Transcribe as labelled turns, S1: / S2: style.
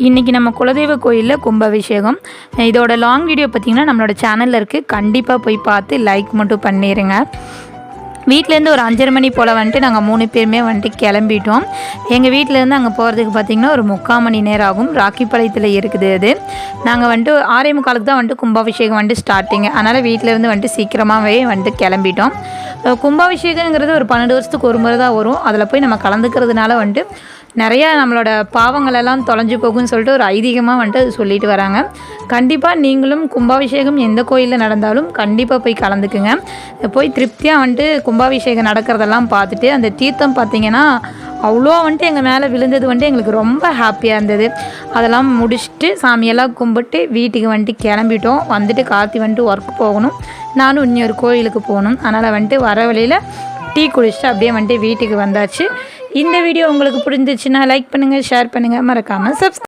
S1: இன்றைக்கி நம்ம குலதெய்வ கோயிலில் கும்பாபிஷேகம். இதோட லாங் வீடியோ பார்த்திங்கன்னா நம்மளோட சேனலில் இருக்குது. கண்டிப்பாக போய் பார்த்து லைக் மட்டும் பண்ணிடுங்க. வீட்டிலேருந்து ஒரு 5:30 மணி போல் வந்துட்டு நாங்கள் 3 பேருமே வந்துட்டு கிளம்பிட்டோம். எங்கள் வீட்டிலேருந்து அங்கே போகிறதுக்கு பார்த்திங்கன்னா ஒரு 3/4 மணி நேரம் ஆகும். ராக்கிப்பாளையத்தில் இருக்குது அது. நாங்கள் வந்துட்டு 6:45 தான் வந்துட்டு கும்பாபிஷேகம் வந்துட்டு ஸ்டார்டிங்கு. அதனால் வீட்டிலேருந்து வந்துட்டு சீக்கிரமாகவே வந்துட்டு கிளம்பிட்டோம். கும்பாபிஷேகங்கிறது ஒரு 12 வருஷத்துக்கு ஒரு முறை தான் வரும். அதில் போய் நம்ம கலந்துக்கிறதுனால வந்துட்டு நிறையா நம்மளோட பாவங்களெல்லாம் தொலைஞ்சு போகும்னு சொல்லிட்டு ஒரு ஐதீகமாக வந்துட்டு அது சொல்லிட்டு வராங்க. கண்டிப்பாக நீங்களும் கும்பாபிஷேகம் எந்த கோயிலில் நடந்தாலும் கண்டிப்பாக போய் கலந்துக்குங்க. போய் திருப்தியாக வந்துட்டு கும்பாபிஷேகம் நடக்கிறதெல்லாம் பார்த்துட்டு அந்த தீர்த்தம் பார்த்திங்கன்னா அவ்வளோ வந்துட்டு எங்கள் மேலே விழுந்தது வந்துட்டு எங்களுக்கு ரொம்ப ஹாப்பியாக இருந்தது. அதெல்லாம் முடிச்சுட்டு சாமியெல்லாம் கும்பிட்டு வீட்டுக்கு வந்துட்டு கிளம்பிட்டோம். வந்துட்டு கார்த்தி வந்துட்டு ஒர்க் போகணும், நானும் இன்னொரு கோயிலுக்கு போகணும். அதனால் வந்துட்டு வர வழியில் டீ குடிச்சிட்டு அப்படியே வந்துட்டு வீட்டுக்கு வந்தாச்சு. இந்த வீடியோ உங்களுக்கு பிடிச்சிச்சுன்னா லைக் பண்ணுங்கள், ஷேர் பண்ணுங்கள், மறக்காமல் சப்ஸ்கிரைப்